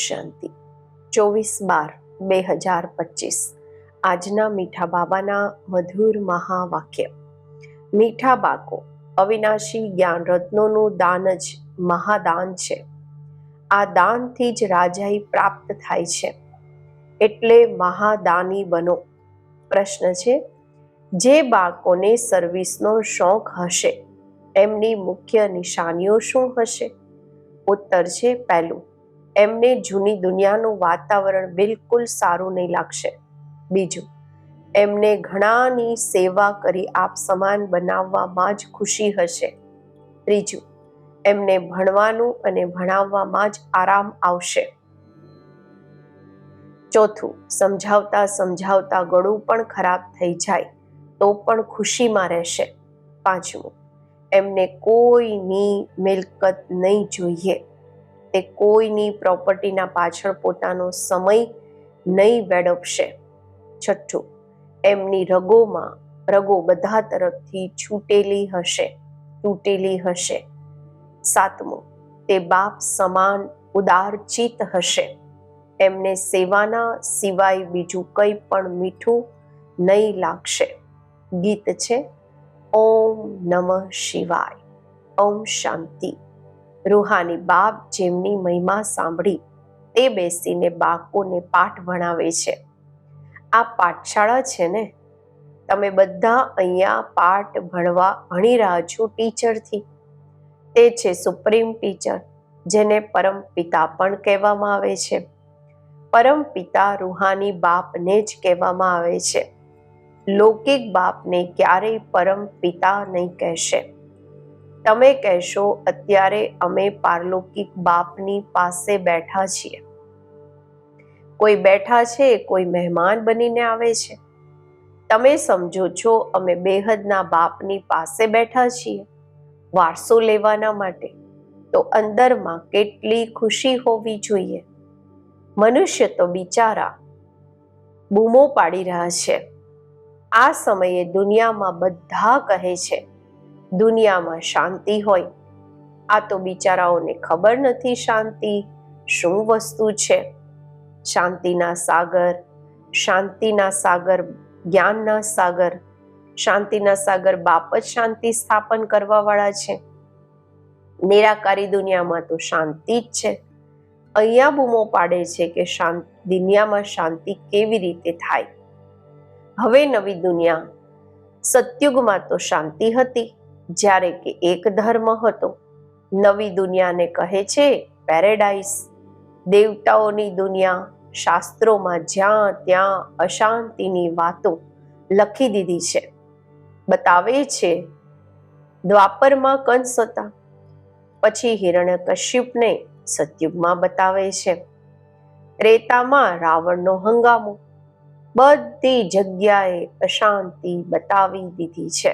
શાંતિ 24/12/2025 આજના મીઠા બાબાના મધુર મહાવાક્ય. મીઠા બાકો, અવિનાશી જ્ઞાન રત્નોનું દાન જ મહાદાન છે. આ દાનથી જ રાજાઈ પ્રાપ્ત થાય છે, એટલે મહાદાની બનો. પ્રશ્ન છે, જે બાળકોને સર્વિસનો શોખ હશે એમની મુખ્ય નિશાનીઓ શું હશે? ઉત્તર છે, પહેલું, એમને જૂની દુનિયાનું વાતાવરણ બિલકુલ સારું નહીં લાગશે. બીજું, એમને ઘણાની સેવા કરી આપ સમાન બનાવવામાં જ ખુશી હશે. ત્રીજું, એમને ભણવાનું અને ભણાવવામાં જ આરામ આવશે. ચોથું, સમજાવતા સમજાવતા ગળું પણ ખરાબ થઈ જાય તો પણ ખુશીમાં રહેશે. પાંચમું, એમને કોઈની મિલકત નહીં જોઈએ. તે કોઈની પ્રોપર્ટીના પાછળ પોતાનો સમય નહીં વેડફશે. છઠ્ઠું, એમની રગો બધા તરફથી તૂટેલી હશે. સાતમું, તે બાપ સમાન ઉદારચિત હશે. એમને સેવાના સિવાય બીજું કંઈ પણ મીઠું નહીં લાગશે. ગીત છે, ઓમ નમઃ શિવાય. ઓમ શાંતિ. રૂહાની બાપ જેમની મહિમા સાંભળી તે બેસીને બાળકોને પાઠ ભણાવે છે. આ પાઠશાળા છે ને? તમે બધા અહીંયા પાઠ ભણી રહ્યા છો ટીચરથી. તે છે સુપ્રીમ ટીચર, જેને પરમ પિતા પણ કહેવામાં આવે છે. પરમ પિતા રૂહાની બાપને જ કહેવામાં આવે છે. લૌકિક બાપને ક્યારેય પરમ પિતા નહીં કહેશે. તમે કહેશો, અત્યારે અમે પારલૌકિક બાપની પાસે બેઠા છીએ. કોઈ બેઠા છે, કોઈ મહેમાન બનીને આવે છે. તમે સમજો છો અમે બેહદના બાપની પાસે બેઠા છીએ વારસો લેવાના માટે. તો અંદરમાં કેટલી ખુશી હોવી જોઈએ. મનુષ્ય તો બિચારા બૂમો પાડી રહ્યા છે. આ સમયે દુનિયામાં બધા કહે છે દુનિયામાં શાંતિ હોય. આ તો બિચારાઓને ખબર નથી શાંતિ શું વસ્તુ છે. શાંતિના સાગર, જ્ઞાનના સાગર, શાંતિના સાગર બાપ જ શાંતિ સ્થાપન કરવાવાળા છે. નિરાકારી દુનિયામાં તો શાંતિ જ છે. અહીંયા બૂમો પાડે છે કે દુનિયામાં શાંતિ કેવી રીતે થાય. હવે નવી દુનિયા, સતયુગમાં તો શાંતિ હતી, જ્યારે કે એક ધર્મ હતો. નવી દુનિયાને કહે છે પેરેડાઇઝ, દેવતાઓની દુનિયા. શાસ્ત્રોમાં જ્યાં ત્યાં અશાંતિની વાતો લખી દીધી છે. બતાવે છે દ્વાપરમાં કંસ હતા, પછી હિરણ્યકશ્યપને સતયુગમાં બતાવે છે. ત્રેતામાં રાવણનો હંગામો. બધી જગ્યાએ અશાંતિ બતાવી દીધી છે.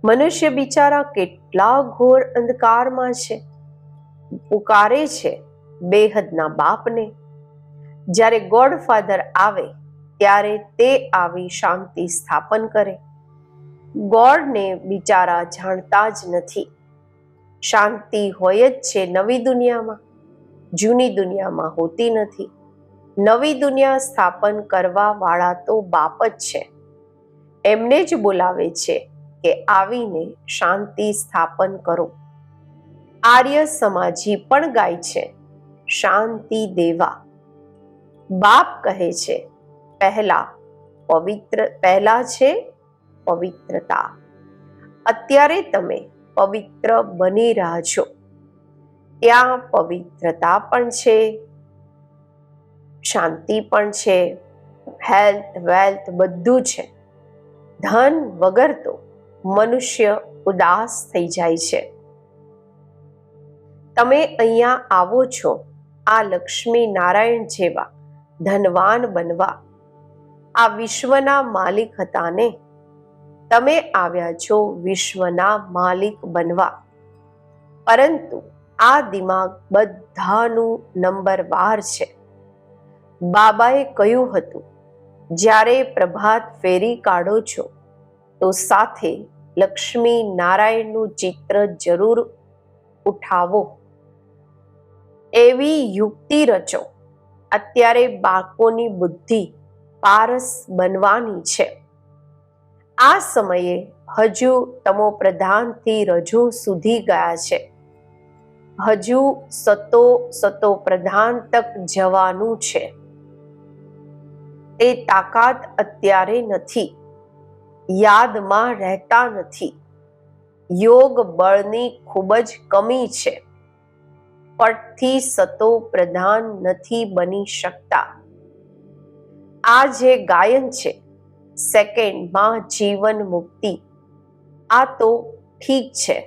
મનુષ્ય બિચારા કેટલા ઘોર અંધકારમાં છે. પુકારે છે બેહદના બાપને. જ્યારે ગોડફાધર આવે ત્યારે તે આવી શાંતિ સ્થાપન કરે. ગોડને બિચારા જાણતા જ નથી. શાંતિ હોય જ છે નવી દુનિયામાં, જૂની દુનિયામાં હોતી નથી. નવી દુનિયા સ્થાપન કરવા વાળા તો બાપ જ છે. એમને જ બોલાવે છે કે આવીને શાંતિ સ્થાપન કરો. આર્ય સમાજી પણ ગાય છે શાંતિ દેવા. બાપ કહે છે પહેલા છે પવિત્રતા. અત્યારે તમે પવિત્ર બની રહ્યા છો. ત્યાં પવિત્રતા પણ છે, શાંતિ પણ છે, હેલ્થ વેલ્થ બધું છે. ધન વગર તો મનુષ્ય ઉદાસ થઈ જાય છે. તમે અહીંયા આવો છો આ લક્ષ્મી નારાયણ જેવા ધનવાન બનવા. આ વિશ્વના માલિક હતા ને? તમે આવ્યા છો વિશ્વના માલિક બનવા. પરંતુ આ દિમાગ બધાનું નંબરવાર છે. બાબાએ કહ્યું હતું, જ્યારે પ્રભાત ફેરી કાઢો છો તો સાથે લક્ષ્મી નારાયણનું ચિત્ર જરૂર ઉઠાવો. એવી યુક્તિ રચો. અત્યારે બાળકોની બુદ્ધિ પારસ બનવાની છે. આ સમયે હજુ તમો પ્રધાનથી રજો સુધી ગયા છે. હજુ સતો પ્રધાન તક જવાનું છે. તે તાકાત અત્યારે નથી. યાદમાં રહેતા નથી. યોગ બળની ખૂબ જ કમી છે. પટથી સતો પ્રધાન નથી બની શકતા. આ જે ગાયન છે, સેકન્ડમાં જીવન મુક્તિ, આ તો ઠીક છે.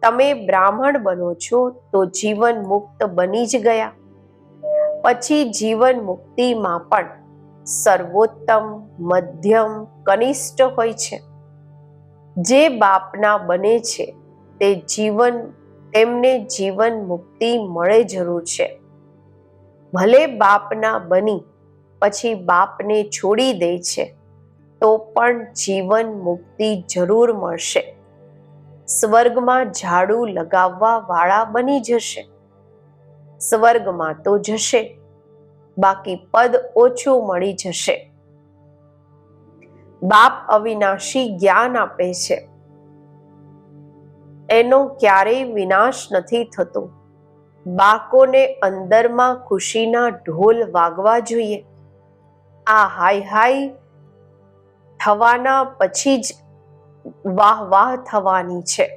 તમે બ્રાહ્મણ બનો છો તો જીવન મુક્ત બની જ ગયા. પછી જીવન મુક્તિમાં પણ સર્વોત્તમ, મધ્યમ, કનિષ્ઠ હોય છે. જે બાપના બને છે તેમને જીવન મુક્તિ મળે જરૂર છે. ભલે બાપના બની પછી બાપને છોડી દે છે તો પણ જીવન મુક્તિ જરૂર મળશે. સ્વર્ગમાં ઝાડુ લગાવવા વાળા બની જશે. સ્વર્ગમાં તો જશે, બાકી પદ ઓછું મળી જશે. બાપ અવિનાશી જ્ઞાન આપે છે. એનો ક્યારેય વિનાશ નથી થતો. બાળકોને અંદરમાં ખુશીના ઢોલ વાગવા જોઈએ. આ હાય હાય થવાના પછી જ વાહ વાહ થવાની છે.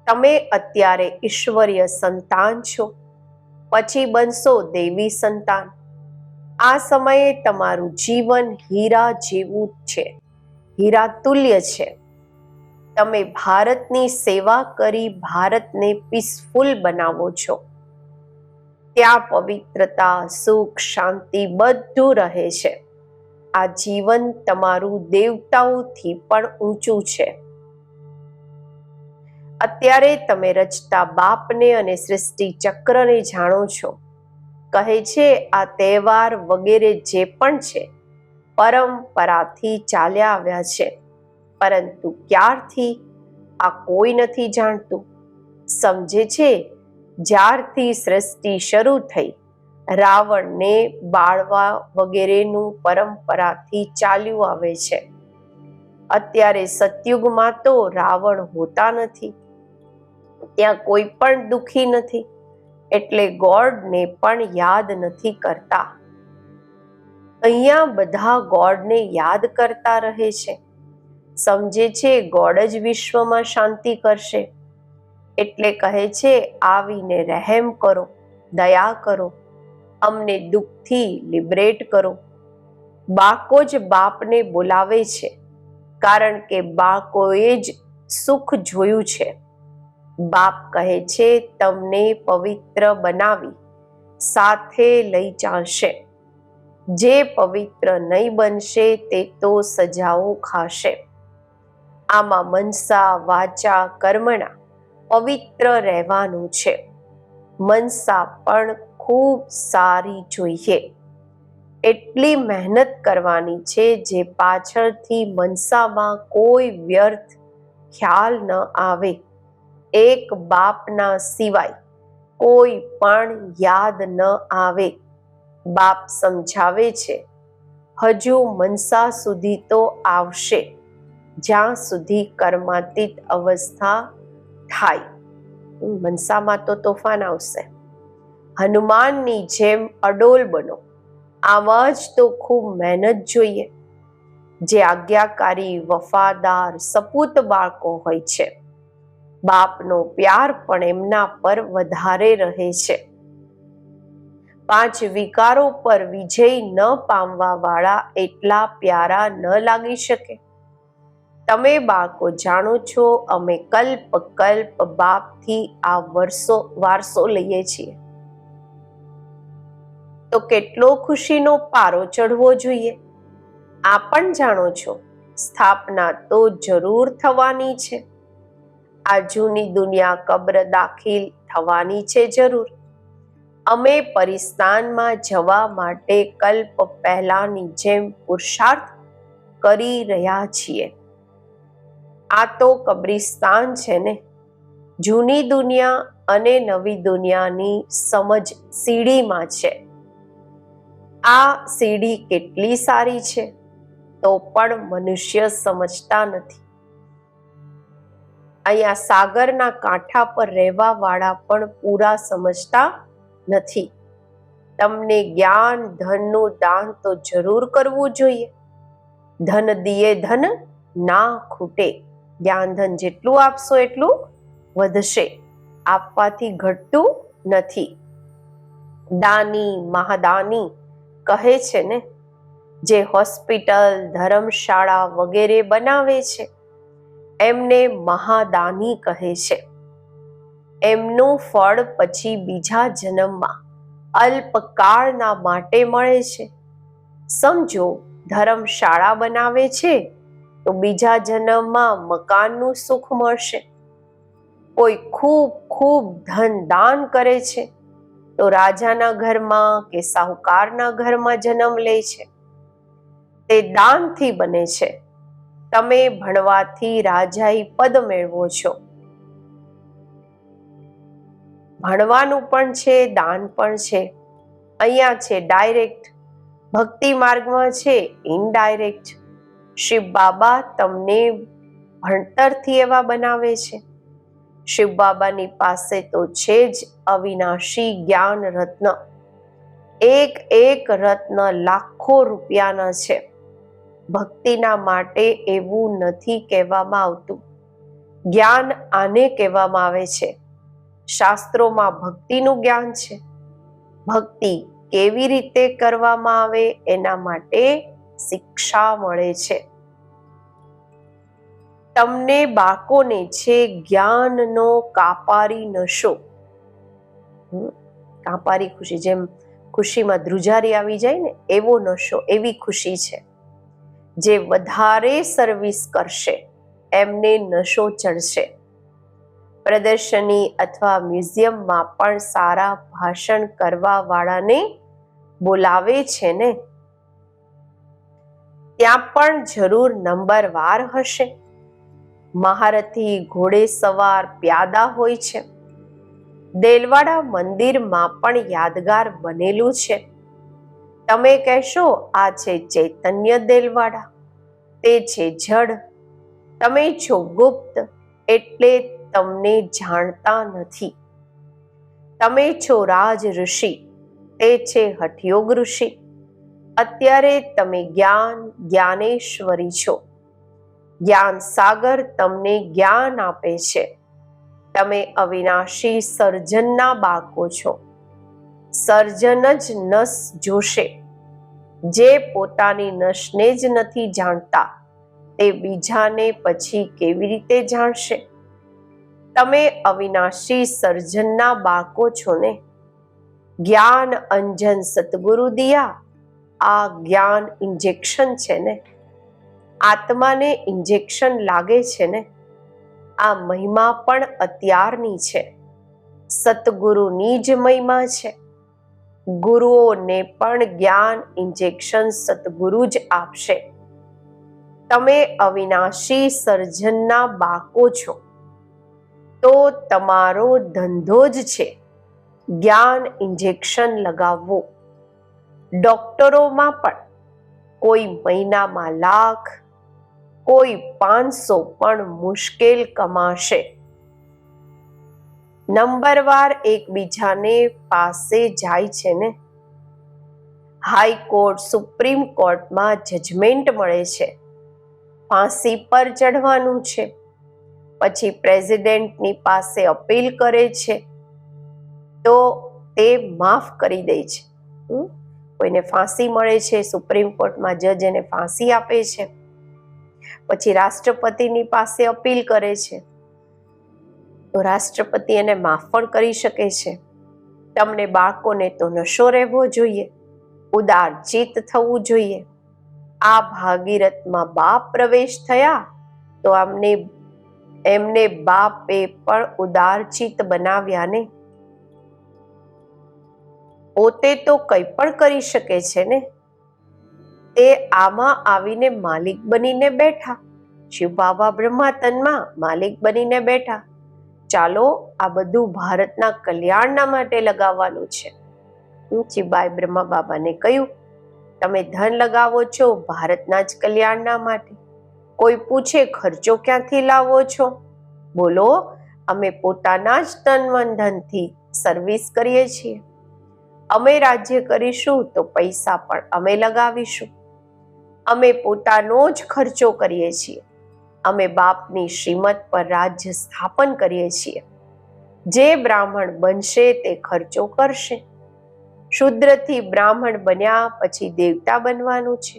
તમે અત્યારે ઈશ્વરીય સંતાન છો, પછી બનશો દેવી સંતાન. આ સમયે તમારું જીવન હીરા જેવું છે, હીરા તુલ્ય છે. તમે ભારતની સેવા કરી ભારતને પીસફુલ બનાવો છો. ત્યાં પવિત્રતા, સુખ, શાંતિ બધું રહે છે. આ જીવન તમારું દેવતાઓથી પણ ઊંચું છે. અત્યારે તમે રચતા બાપને અને સૃષ્ટિ ચક્રને જાણો છો. કહે છે આ તહેવાર વગેરે જે પણ છે પરંપરાથી ચાલ્યા આવ્યા છે, પરંતુ ક્યારથી આ કોઈ નથી જાણતું. સમજે છે જ્યારથી સૃષ્ટિ શરૂ થઈ, રાવણને બાળવા વગેરેનું પરંપરાથી ચાલ્યું આવે છે. અત્યારે સતયુગમાં તો રાવણ હોતા નથી, ત્યાં કોઈ પણ દુઃખી નથી, એટલે ગોડને પણ યાદ નથી કરતા. અહીંયા બધા ગોડને યાદ કરતા રહે છે. સમજે છે ગોડ જ વિશ્વમાં શાંતિ કરશે, એટલે કહે છે આવીને રહેમ કરો, દયા કરો, અમને દુઃખથી લિબરેટ કરો. બાળકો જ બાપને બોલાવે છે, કારણ કે બાળકોએ જ સુખ જોયું છે. બાપ કહે છે તમને પવિત્ર બનાવી સાથે લઈ ચાલશે. જે પવિત્ર નહીં બનશે તે તો સજાઓ ખાશે. આમાં મનસા, વાચા, કર્મણા પવિત્ર રહેવાનું છે. મનસા પણ ખૂબ સારી જોઈએ. એટલી મહેનત કરવાની છે જે પાછળથી મનસામાં કોઈ વ્યર્થ ખ્યાલ ન આવે. એક બાપના સિવાય કોઈ પણ યાદ ન આવે. બાપ સમજાવે છે હજુ મનસા સુધી તો આવશે, જ્યાં સુધી કર્માતીત અવસ્થા થાય. મનસામાં તો તોફાન આવશે. હનુમાનની જેમ અડોલ બનો. આમાં જ તો ખૂબ મહેનત જોઈએ. જે આજ્ઞાકારી, વફાદાર, સપૂત બાળકો હોય છે, બાપનો પ્યાર પણ એમના પર વધારે રહે છે. 5 વિકારો પર વિજય ન પામવા વાળા એટલા પ્યારા ન લાગી શકે. તમે બાળકો જાણો છો અમે કલ્પ કલ્પ બાપથી આ વારસો લઈએ છીએ, તો કેટલો ખુશીનો પારો ચઢવો જોઈએ. આ પણ જાણો છો સ્થાપના તો જરૂર થવાની છે. આ જૂની દુનિયા કબ્ર દાખિલ થવાની છે જરૂર. અમે પરિસ્તાનમાં જવા માટે કલ્પ પહેલાની જેમ પુરુષાર્થ કરી રહ્યા છીએ. આ તો કબ્રિસ્તાન છે ને. જૂની દુનિયા અને નવી દુનિયાની સમજ સીડીમાં છે. આ સીડી કેટલી સારી છે તો પણ મનુષ્ય સમજતા નથી. અહીંયા સાગરના કાંઠા પર રહેવા વાળા પણ પૂરા સમજતા નથી. તમને જ્ઞાન ધનનું દાન તો જરૂર કરવું જોઈએ. ધન દિયે ધન ના ખૂટે. જ્ઞાન ધન જેટલું આપશો એટલું વધશે, આપવાથી ઘટતું નથી. દાની મહાદાની કહે છે ને, જે હોસ્પિટલ ધર્મશાળા વગેરે બનાવે છે એમને મહાદાની કહે છે. એમનું ફળ પછી બીજા જન્મમાં અલ્પકાળના માટે મળે છે. સમજો, ધર્મશાળા બનાવે છે તો બીજા જન્મમાં મકાનનું સુખ મળશે. કોઈ ખૂબ ખૂબ ધન દાન કરે છે તો રાજાના ઘરમાં કે સાહુકારના ઘરમાં જન્મ લે છે. તે દાનથી બને છે. તમે ભણવાથી રાજાઈ પદ મેળવો છો. ભણવાનું પણ છે, દાન પણ છે. અહીંયા છે ડાયરેક્ટ, ભક્તિ માર્ગમાં છે ઇનડાયરેક્ટ. શિવ બાબા તમને ભણતરથી એવા બનાવે છે. શિવ બાબાની પાસે તો છે જ અવિનાશી જ્ઞાન રત્ન. એક એક રત્ન લાખો રૂપિયાના છે. ભક્તિના માટે એવું નથી કહેવામાં આવતું. જ્ઞાન આને કહેવામાં આવે છે. શાસ્ત્રોમાં ભક્તિનું જ્ઞાન છે. ભક્તિ કેવી રીતે કરવામાં આવે એના માટે શિક્ષા મળે છે. તમને બાળકોને છે જ્ઞાનનો કાપારી નશો. કાપારી ખુશી, જેમ ખુશીમાં ધ્રુજારી આવી જાય ને, એવો નશો, એવી ખુશી છે. જે વધારે સર્વિસ કરશે એમને નશો ચડશે. પ્રદર્શની અથવા મ્યુઝિયમમાં પણ સારા ભાષણ કરવા વાળાને બોલાવે છે ને, ત્યાં પણ જરૂર નંબરવાર હશે. મહારથી, ઘોડેસવાર, પ્યાદા હોય છે. દેલવાડા મંદિરમાં પણ યાદગાર બનેલું છે. તમે કહેશો આ છે ચૈતન્ય દેલવાડા, તે છે જડ. તમે છો ગુપ્ત એટલે તમને જાણતા નથી. તમે છો રાજ ઋષિ, તે છે હઠયોગ ઋષિ. અત્યારે તમે જ્ઞાનેશ્વરી છો. જ્ઞાન સાગર તમને જ્ઞાન આપે છે. તમે અવિનાશી સર્જનના બાળકો છો. સર્જન જ નસ જોશે. જે પોતાની નસને જ નથી જાણતા તે બીજાને પછી કેવી રીતે જાણશે? તમે અવિનાશી સર્જનના બાળકો છો ને. જ્ઞાન અંજન સતગુરુ દિયા, આ જ્ઞાન ઇન્જેક્શન છે ને. આત્માને ઇન્જેક્શન લાગે છે ને. આ મહિમા પણ અત્યારની છે. સતગુરુની જ મહિમા છે. ગુરુઓને પણ જ્ઞાન ઇન્જેક્શન સતગુરુ જ આપશે. તમે અવિનાશી સર્જનના બાળકો છો તો તમારો ધંધો જ છે જ્ઞાન ઇન્જેક્શન લગાવવું. ડોક્ટરોમાં પણ કોઈ મહિનામાં લાખ, કોઈ 500 પણ મુશ્કેલ કમાશે. નંબરવાર એકબીજાને પાસે જાય છે ને. હાઈકોર્ટ, સુપ્રીમ કોર્ટમાં જજમેન્ટ મળે છે. ફાંસી પર ચઢવાનું છે. પછી પ્રેસિડેન્ટની પાસે અપીલ કરે છે તો તે માફ કરી દે છે. કોઈને ફાંસી મળે છે, સુપ્રીમ કોર્ટમાં જજ એને ફાંસી આપે છે. પછી રાષ્ટ્રપતિની પાસે અપીલ કરે છે તો રાષ્ટ્રપતિ એને માફ પણ કરી શકે છે. તમને બાળકોને તો નશો રહેવો જોઈએ, ઉદાર ચિત્ત થવું જોઈએ. આ ભાગીરથમાં બાપ પ્રવેશ થયા તો એમને બાપે પણ ઉદાર ચિત્ત બનાવ્યા ને. પોતે તો કંઈ પણ કરી શકે છે ને. તે આમાં આવીને માલિક બનીને બેઠા. શિવ બાબા બ્રહ્માતનમાં માલિક બનીને બેઠા. ચાલો આ બધું ભારતના કલ્યાણના માટે લગાવવાનું છે. ચીબાઈ બ્રહ્મા બાબાને કહ્યું, તમે ધન લગાવો છો ભારતના જ કલ્યાણના માટે. કોઈ પૂછે ખર્ચો ક્યાંથી લાવો છો? બોલો, અમે પોતાના જ તન મન ધનથી સર્વિસ કરીએ છીએ. અમે રાજ્ય કરીશું તો પૈસા પણ અમે લગાવીશું. અમે પોતાનો જ ખર્ચો કરીએ છીએ. અમે બાપની શ્રીમત પર રાજ્ય સ્થાપન કરીએ છીએ. જે બ્રાહ્મણ બનશે તે ખર્ચો કરશે. શુદ્રથી બ્રાહ્મણ બન્યા પછી દેવતા બનવાનું છે.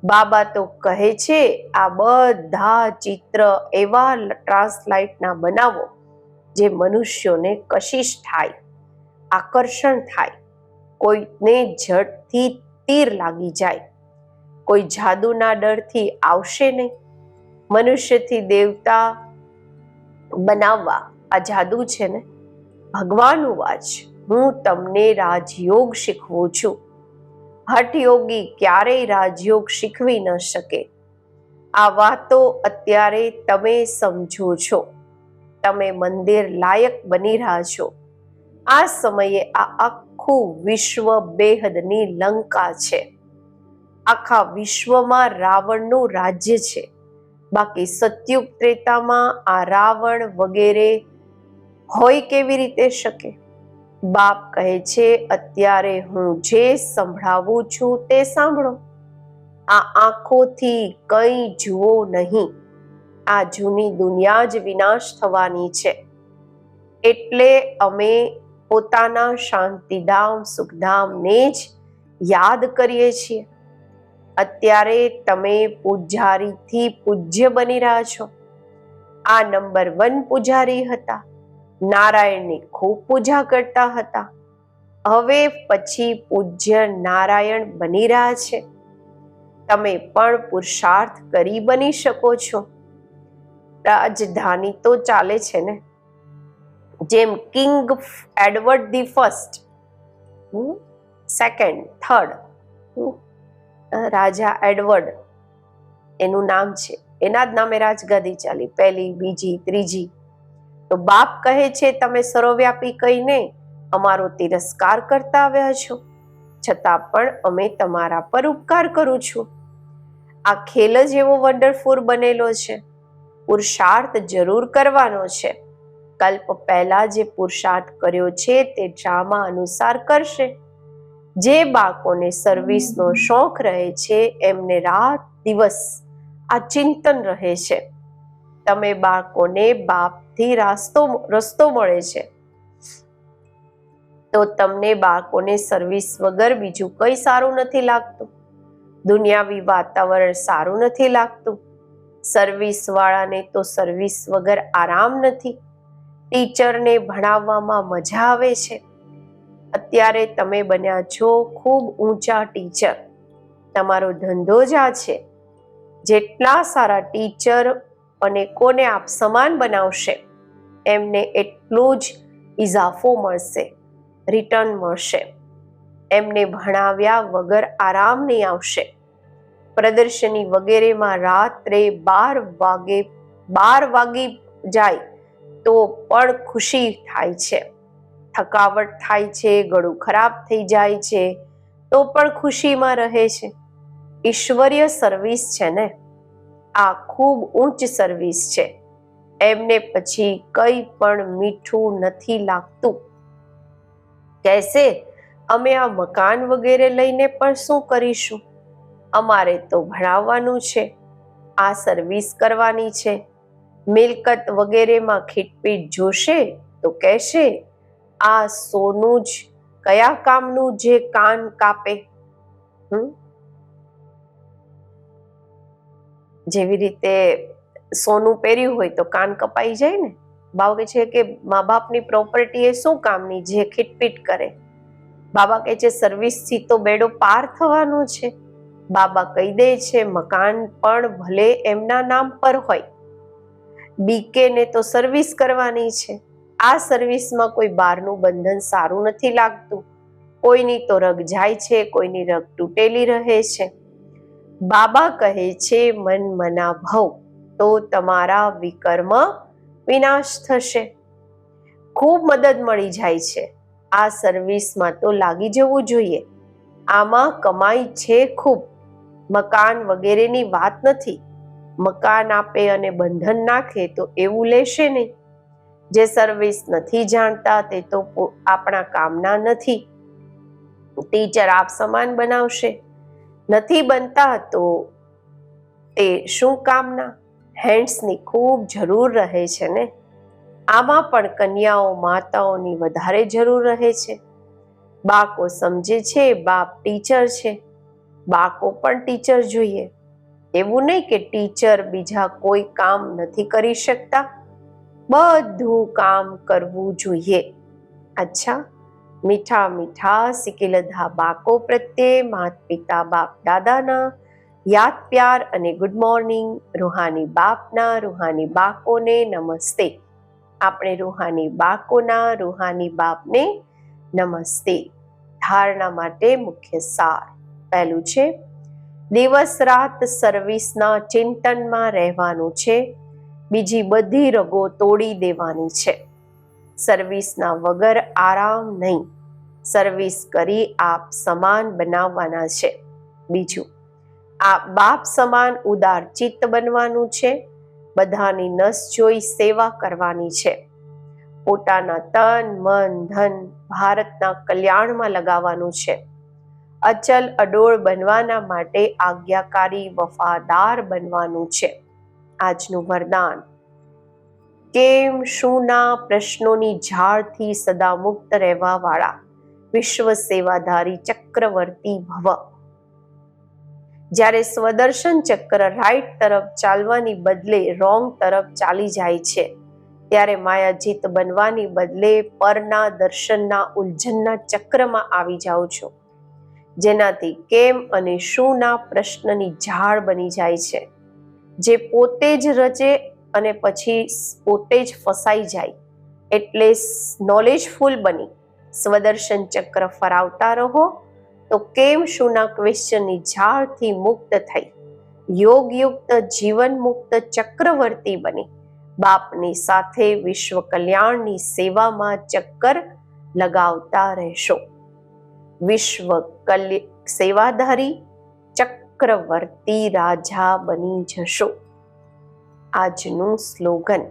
બાબા તો કહે છે આ બધા ચિત્ર એવા ટ્રાન્સલાઇટના બનાવો જે મનુષ્યોને કશિશ થાય, આકર્ષણ થાય, કોઈને ઝડથી તીર લાગી જાય, કોઈ જાદુના ડરથી આવશે નહીં. મનુષ્યથી દેવતા બનાવવા આ જાદુ છે ને. ભગવાનનું વાચ, હું તમને રાજયોગ શીખવું છું. હઠયોગી ક્યારેય રાજયોગ શીખવી ન શકે. આ વાતો અત્યારે તમે સમજો છો. તમે મંદિર લાયક બની રહ્યા છો. આ સમયે આ આખું વિશ્વ બેહદની લંકા છે. આખા વિશ્વમાં રાવણનું રાજ્ય છે. બાકી સતયુગ ત્રેતામાં આ રાવણ વગેરે હોય કેવી રીતે શકે? બાપ કહે છે અત્યારે હું જે સંભળાવું છું તે સાંભળો. આ આંખોથી કંઈ જુઓ નહીં. આ જૂની દુનિયા જ વિનાશ થવાની છે. એટલે અમે પોતાના શાંતિધામ સુખધામને જ યાદ કરીએ છીએ. અત્યારે તમે પૂજારીથી પૂજ્ય બની રહ્યા છો. આ નંબર 1 પૂજારી હતા. નારાયણની ખૂબ પૂજા કરતા હતા. હવે પછી પૂજ્ય નારાયણ બની રહ્યા છે. તમે પણ પુરુષાર્થ કરી બની શકો છો. રાજધાની તો ચાલે છે ને. જેમ king Edward the first, second, third, Raja Edward એનું નામ છે. એના જ નામે રાજગાદી ચાલી, પહેલી, બીજી, ત્રીજી. તો બાપ કહે છે તમે સર્વવ્યાપી કહીને અમારો તિરસ્કાર કરતા આવ્યા છો, છતાં પણ અમે તમારા પર ઉપકાર કરું છું. આ ખેલ જ એવો વન્ડરફુલ બનેલો છે. પુરુષાર્થ જરૂર કરવાનો છે. કલ્પ પહેલા જે પુરુષાર્થ કર્યો છે તે ડ્રામા અનુસાર કરશે. જે બાળકોને સર્વિસનો શોખ રહે છે એમને રાત દિવસ આ ચિંતન રહે છે. તમે બાળકોને બાપથી રસ્તો મળે છે તો તમને બાળકોને સર્વિસ વગર બીજું કંઈ સારું નથી લાગતું. દુનિયાવી વાતાવરણ સારું નથી લાગતું. સર્વિસ વાળાને તો સર્વિસ વગર આરામ નથી. ટીચરને ભણાવવામાં મજા આવે છે. અત્યારે તમે બન્યા છો ખૂબ ઊંચા ટીચર. તમારો ધંધો જ આ છે. જેટલા સારા ટીચર અને કોને આપ સમાન બનાવશે એમને એટલું જ ઇઝાફો મળશે, રિટર્ન મળશે. એમને ભણાવ્યા વગર આરામ નહીં આવશે. પ્રદર્શની વગેરેમાં રાત્રે 12 વાગી જાય તો પણ ખુશી થાય છે. થકાવટ થાય છે, ગળું ખરાબ થઈ જાય છે તો પણ ખુશીમાં રહે છે. ઈશ્વરીય સર્વિસ છે ને. આ ખૂબ ઊંચ સર્વિસ છે. એમને પછી કંઈ પણ મીઠું નથી લાગતું. કહેશે અમે આ મકાન વગેરે લઈને પણ શું કરીશું? અમારે તો ભણાવવાનું છે, આ સર્વિસ કરવાની છે. મિલકત વગેરેમાં ખીટપીટ જોશે તો કહેશે આ સોનું જ કયા કામનું જે કાન કાપે. જેવી રીતે સોનું પહેર્યું હોય તો કાન કપાઈ જાય ને. બાબા કહે છે કે મા બાપની પ્રોપર્ટી એ શું કામની જે ખીટપીટ કરે. બાબા કહે છે સર્વિસથી તો બેડો પાર થવાનો છે. બાબા કહી દે છે મકાન પણ ભલે એમના નામ પર હોય, બીકે ને તો સર્વિસ કરવાની છે. આ સર્વિસમાં કોઈ બહારનું બંધન સારું નથી લાગતું. કોઈની તો રગ જાય છે, કોઈની રગ તૂટેલી રહે છે. બાબા કહે છે મન મના ભવ તો તમારા વિકર્મ વિનાશ થશે. ખૂબ મદદ મળી જાય છે. આ સર્વિસમાં તો લાગી જવું જોઈએ. આમાં કમાઈ છે ખૂબ. મકાન વગેરેની વાત નથી. મકાન આપે અને બંધન નાખે તો એવું લેશે નહીં. જે સર્વિસ નથી જાણતા તે તો આપણા કામના નથી. ટીચર આપ સમાન બનાવશે, નથી બનતા તો તે શું કામના? હેન્ડ્સની ખૂબ જરૂર રહે છે ને. આમાં પણ કન્યાઓ માતાઓની વધારે જરૂર રહે છે. બાકો સમજે છે બાપ ટીચર છે, બાકો પણ ટીચર જોઈએ. એવું નહીં કે ટીચર બીજા કોઈ કામ નથી કરી શકતા, બધું કામ કરવું જોઈએ. અચ્છા, મીઠા મીઠા સિકેલધા બાકો પ્રત્યે માતા પિતા બાપ દાદાના યાદ પ્યાર અને ગુડ મોર્નિંગ. રૂહાની બાપના રૂહાની બાકોને નમસ્તે. આપણે રૂહાની બાકોના રૂહાની બાપને નમસ્તે. ધારણા માટે મુખ્ય સાર. પહેલું છે, દિવસ રાત સર્વિસના ચિંતનમાં રહેવાનું છે. બીજી બધી રગો તોડી દેવાની છે. સર્વિસના વગર આરામ નહીં. સર્વિસ કરી આપ સમાન બનાવવાના છે. બીજું, આ બાપ સમાન ઉદાર ચિત્ત બનવાનું છે. બધાની નસ જોઈ સેવા કરવાની છે. પોતાના તન મન ધન ભારતના કલ્યાણમાં લગાવવાનું છે. અચલ અડોળ બનવાના માટે આજ્ઞાકારી વફાદાર બનવાનું છે. આજનું વરદાન, કેમ શુંના પ્રશ્નોની ઝાડથી સદા મુક્ત રહેવા વાળા વિશ્વ સેવાધારી ચક્રવર્તી ભવ. જ્યારે સ્વદર્શન ચક્ર રાઈટ તરફ ચાલવાની બદલે રોંગ તરફ ચાલી જાય છે, ત્યારે માયાજીત બનવાની બદલે પરના દર્શનના ઉલઝનના ચક્રમાં આવી જાઓ છો, જેનાથી કેમ અને શુંના પ્રશ્નની ઝાડ બની જાય છે, જે પોતે જ રચે અને પછી પોતે જ ફસાઈ જાય. એટલે નોલેજફુલ બની સ્વદર્શન ચક્ર ફરાવતા રહો, તો કેમ શુંના ક્વેશ્ચનની ઝાડથી મુક્ત થઈ યોગયુક્ત જીવન મુક્ત ચક્રવર્તી બની બાપની સાથે વિશ્વ કલ્યાણની સેવામાં ચક્કર લગાવતા રહેશો. વિશ્વ સેવાધારી ચક્રવર્તી રાજા બની જશો. આજનું સ્લોગન,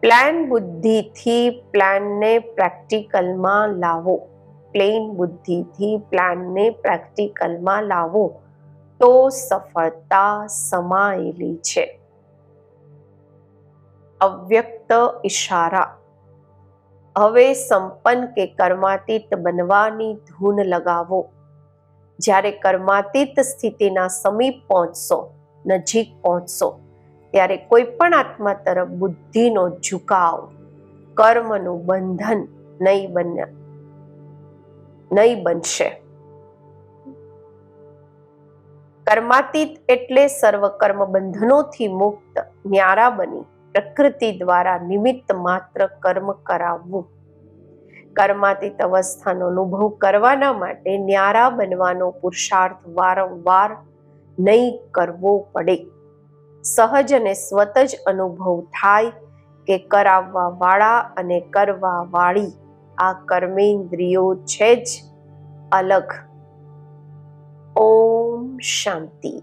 પ્લાન બુદ્ધિથી પ્લાનને પ્રેક્ટિકલમાં લાવો. પ્લેન બુદ્ધિથી પ્લાનને પ્રેક્ટિકલમાં લાવો તો સફળતા સમાયેલી છે. અવ્યક્ત ઇશારા. હવે સંપન્ન કે કર્માતીત બનવાની ધૂન લગાવો. જ્યારે કર્માતીત સ્થિતિના સમીપ પહોંચશો, નજીક પહોંચશો, ત્યારે કોઈ પણ આત્મા તરફ બુદ્ધિનો ઝુકાવ, કર્મનું બંધન નહીં બનશે. કર્માતીત એટલે સર્વ કર્મ બંધનોથી મુક્ત, ન્યારા બની પ્રકૃતિ દ્વારા નિમિત્ત માત્ર કર્મ કરાવવું. કર્માતીત અવસ્થાનો અનુભવ કરવાના માટે ન્યારા બનવાનો પુરુષાર્થ વારંવાર નહીં કરવો પડે. સહજ અને સ્વત જ અનુભવ થાય કે કરાવવા વાળા અને કરવા વાળી આ કર્મેન્દ્રિયો છે જ અલગ. ઓમ શાંતિ.